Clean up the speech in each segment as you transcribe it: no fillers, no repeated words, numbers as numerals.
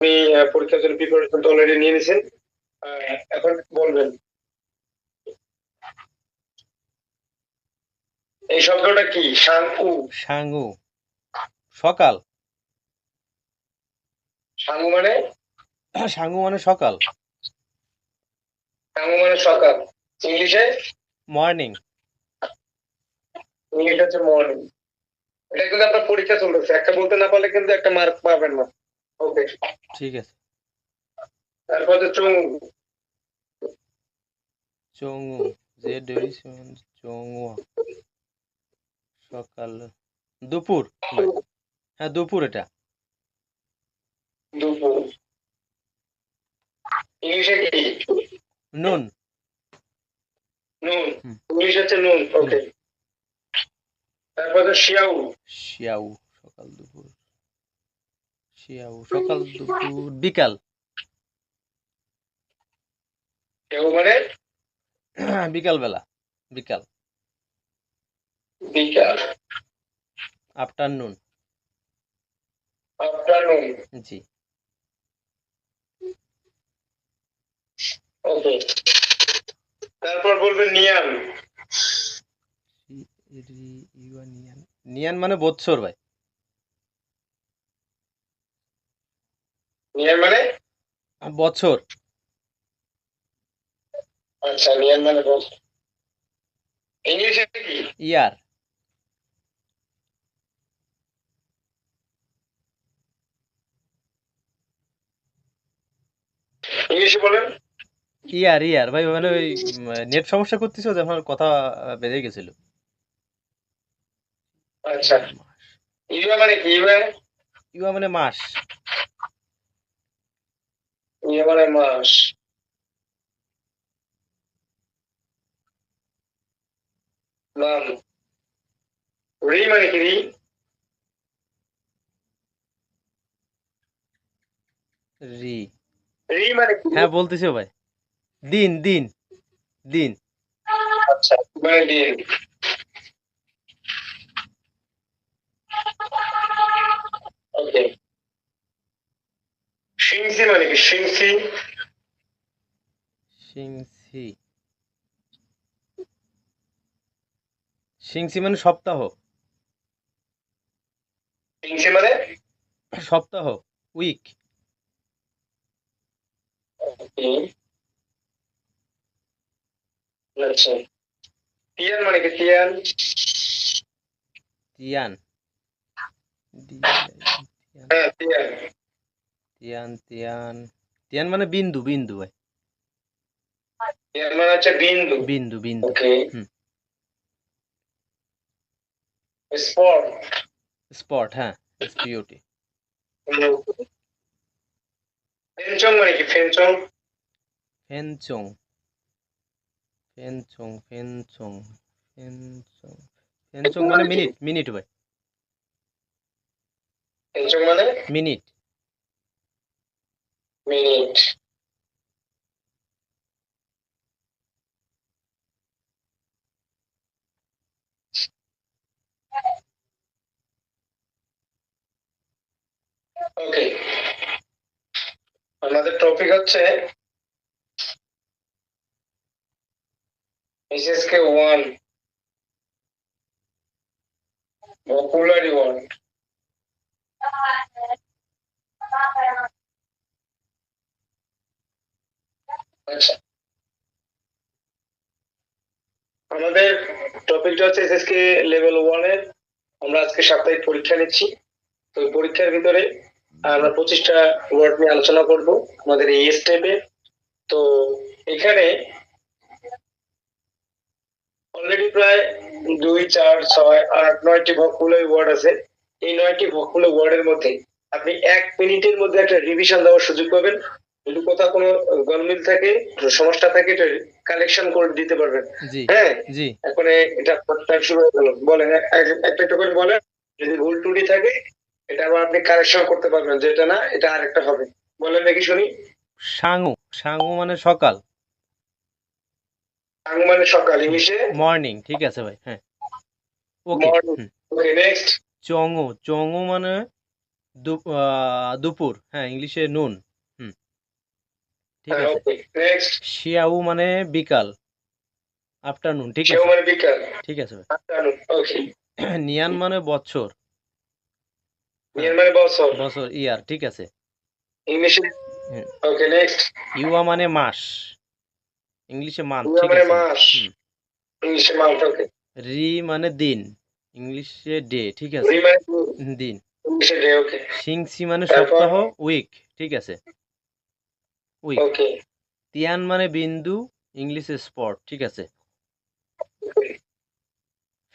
আপনি পরীক্ষার জন্য প্রিপারেশন তো অলরেডি নিয়ে নিয়েছেন। এখন বলবেন এই শব্দটা কি? শাঙ্কু। সাঙ্গু সকাল। সাঙ্গু মানে? সাঙ্গু মানে সকাল। সাঙ্গু মানে সকাল। ইংলিশে? মর্নিং। ইংলিশ হচ্ছে মর্নিং। এটা কিন্তু আপনার পরীক্ষা চলতেছে, একটা বলতে না পারলে কিন্তু একটা মার্ক পাবেন না। ওকে, ঠিক আছে। তারপর হচ্ছে চুং। চঙু চঙুয়া সকাল দুপুর ভাই। হ্যাঁ দুপুর এটা। দুপুর। ইংলিশে কি? নুন। নুন। হুম, ইংলিশ হচ্ছে নুন। নুন। ওকে, তারপর হচ্ছে শিয়াউ। শিয়াউ সকাল দুপুর। শিয়াউ সকাল দুপুর বিকাল। শিয়াউ মানে? বিকাল বেলা। বিকাল। বিকাল। আফটারনুন। আফটারনুন। জি। ওকে, তারপর বলবেন নিয়ান। নিয়ান। নিয়ান মানে বৎসর ভাই। নিয়ান মানে? বছর। আচ্ছা, নিয়ান মানে বল। ইংলিশে কি? ইয়ার। ইংলিশে বলেন। ইয়ার ইয়ার ভাই মানে ওই নেট সমস্যা করতেছিল যখন কথা বেড়ে গেছিল। আচ্ছা, ইউএ মানে কি? ইউএ? ইউয়া মানে মাস। ইউএ মানে মাস। মান। রি মানে কি? রি? রি। রি মানে কি? হ্যাঁ বলতেছো ভাই। দিন দিন। দিন। আচ্ছা, মানে দিন। ওকে, শিংসি মানে কি? শিংসি? সিংসি। সিংসি মানে সপ্তাহ। শিংসি মানে? সপ্তাহ। উইক। ওকে, আচ্ছা। তিয়ান মানে কি? তিয়ান? তিয়ান। তিয়ান। হ্যাঁ, তিয়ান। Tian Tian. তিয়ান মানে বিন্দু বিন্দু ভাই। তিয়ান মানে হচ্ছে বিন্দু। বিন্দু বিন্দু। ওকে, হুম। স্পট। স্পট হ্যাঁ। এসপিওটি। ফেনচং মানে কি? ফেনচং? ফেনচং। ফেনচং ফেনচং। ফেনচং। ফেনচং মানে মিনিট মিনিট ভাই। ফেনচং মানে? মিনিট। মিনিট। ওকে, আমাদের টপিক হচ্ছে এসএসকে 1 ভোকাবুলারি ওয়ার্ড। আচ্ছা, আমাদের টপিকটা হচ্ছে এসএসকে লেভেল 1 এর। আমরা আজকে সাপ্তাহিক পরীক্ষা নিচ্ছি। তো এই পরীক্ষার ভিতরে আমরা 25টা ওয়ার্ড নিয়ে আলোচনা করব আমাদের এই স্টেপে। তো এখানে অলরেডি প্রায় 2 4 6 8 9টি ভোকাবুলারি ওয়ার্ড আছে। এই 9টি ভোকাবুলারি ওয়ার্ডের মধ্যে আপনি 1 মিনিটের মধ্যে একটা রিভিশন দেওয়ার সুযোগ পাবেন। যদি কোথাও কোনো গরমিল থাকে, সমস্যা থাকে, এটা কালেকশন করে দিতে পারবেন। জি হ্যাঁ, জি। এখন এটা টাইম শুরু হয়ে গেল। বলেন, একটা একটা করে বলেন। যদি ভুল ত্রুটি থাকে এটা আবার আপনি কারেকশন করতে পারবেন, যেটা না এটা আরেকটা হবে। বলেন দেখি শুনি। সাঙু। সাঙু মানে সকাল। আং মানে সকাল, হুম। ইংলিশে মর্নিং ঠিক আছে ভাই হ্যাঁ। ওকে। মর্নিং। হুম। ওকে, নেক্সট। চঙু। চঙু মানে দুপুর, হ্যাঁ ইংলিশে নুন। হুম, ঠিক হ্যাঁ, আছে। Okay next. শিয়াউ মানে বিকাল, আফটারনুন, ঠিক সেও আছে। মানে বিকাল। ঠিক আছে ভাই। ওকে। নিয়ান মানে বছর, হ্যাঁ নিয়ার মানে বছর। বছর, ইয়ার, ঠিক আছে। ইংলিশে। হুম, ওকে নেক্সট। ইউয়া মানে মাস, ইংলিশে মান্থ, ইয়া ঠিক মানে আছে। মাস। হুম, ইংলিশে মান্থ। ওকে। রি মানে দিন, ইংলিশে ডে, ঠিক রি আছে। মানে দিন। ইংলিশে ডে। ওকে। সিংসি মানে তারপর। সপ্তাহ, উইক, ঠিক আছে, উইক। ওকে। তিয়ান মানে বিন্দু, ইংলিশে স্পট, ঠিক আছে।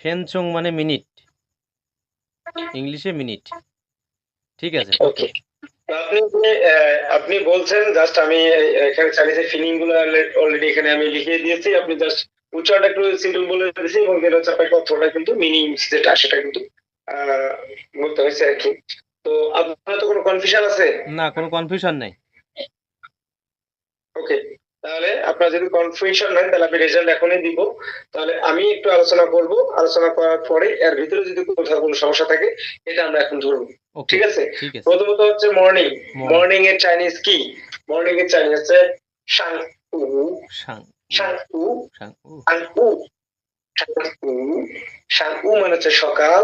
ফেনচং মানে মিনিট, ইংলিশে মিনিট, ঠিক আছে, ওকে। ওকে। আপনি বলছেন জাস্ট আমি এখানে চাইনিজে ফিলিং গুলো অলরেডি এখানে আমি লিখিয়ে দিয়েছি, আপনি জাস্ট উচ্চারণটা একটু সিম্পল বলে দিয়েছি এবং যেটা হচ্ছে আপনার কথাটা কিন্তু মিনিং যেটা সেটা কিন্তু আহ, বলতে হয়েছে আর কি। তো আপনার তো কোনো কনফিউশন আছে? না, কোনো কনফিউশন নেই। ওকে। তাহলে আপনার যদি কনফিউশন নাই তাহলে আমি রেজাল্ট এখনই দিব। তাহলে আমি একটু আলোচনা করব, আলোচনা করার পরে এর ভিতরে যদি কোথাও কোনো সমস্যা থাকে এটা আমরা এখন ধরবো। ওকে, ঠিক আছে। ঠিক আছে। প্রথমত হচ্ছে মর্নিং। মর্নিং, মর্নিং এর চাইনিজ কি? মর্নিং এর চাইনিজ হচ্ছে শাং উ। শাং, শাং উ। শাং, শাং উ। শাং উ। শাং উ মানে হচ্ছে সকাল,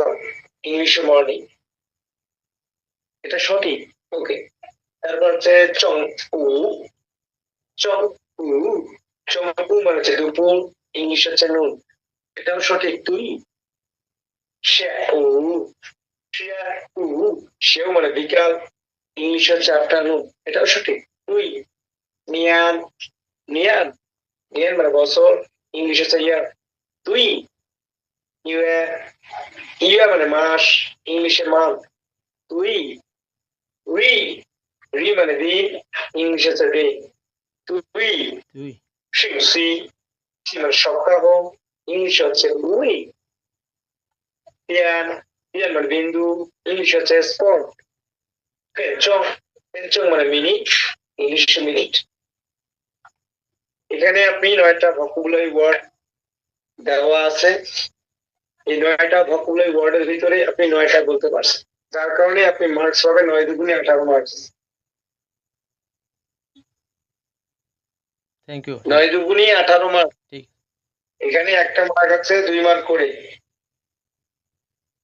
ইংলিশে মর্নিং। এটা সঠিক। ওকে। তারপর হচ্ছে চং উ। চং উ। চং উ মানে হচ্ছে দুপুর, ইংলিশ হচ্ছে নুন। এটাও সঠিক। তুই শেউ। শেউ। সেও মানে বিকাল, ইংলিশ হচ্ছে আফটারনুন। এটাও সঠিক। তুই নিয়ান। নিয়ান। নিয়ান মানে বছর, ইংলিশ হচ্ছে ইয়ার। তুই ইউএ। ইউএ মানে মাস, ইংলিশে মান্থ। তুই রি। রি মানে দিন, ইংলিশ হচ্ছে ডে। তুই তুই, সি। সি মানে সপ্তাহ, ইংলিশ হচ্ছে উইক। তিয়ান। তিয়ান মানে বিন্দু, ইংলিশ হচ্ছে স্পট। পেনচং। পেনচং মানে মিনিট, ইংলিশে মিনিট। এখানে আপনি 9টা ভোকাবুলারি ওয়ার্ড দেওয়া আছে। এই 9টা ভোকাবুলারি ওয়ার্ডের ভিতরে আপনি 9টা বলতে পারছেন, যার কারণে আপনি মার্কস পাবেন 9 দুগুণে 18 মার্কস। Thank you. 9 দুগুণে 18 মার্ক। ঠিক। এখানে একটা মার্ক আছে 2 মার্ক করে।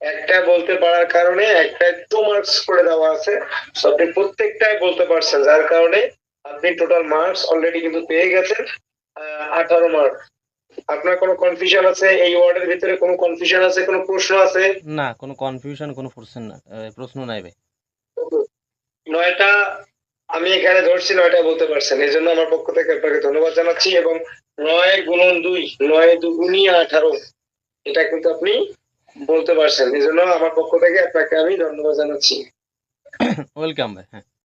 একটা বলতে পারার কারণে একটা 2 মার্কস করে দেওয়া আছে। So আপনি প্রত্যেকটাই বলতে পারছেন, যার কারণে আপনি টোটাল মার্কস অলরেডি কিন্তু পেয়ে গেছেন 18 মার্ক। আপনার কোনো কনফিউশন আছে এই ওয়ার্ডের ভিতরে? কোনো কনফিউশন আছে? কোনো প্রশ্ন আছে? না, কোনো কনফিউশন, কোনো প্রশ্ন নাই ভাই। 9টা আমি এখানে ধরছি, 9টা বলতে পারছেন, এই জন্য আমার পক্ষ থেকে আপনাকে ধন্যবাদ জানাচ্ছি। এবং 9 গুণন 2, 9 দুগুণই 18, এটা কিন্তু আপনি বলতে পারছেন, এই জন্য আমার পক্ষ থেকে আপনাকে আমি ধন্যবাদ জানাচ্ছি। ওয়েলকাম ভাই, হ্যাঁ।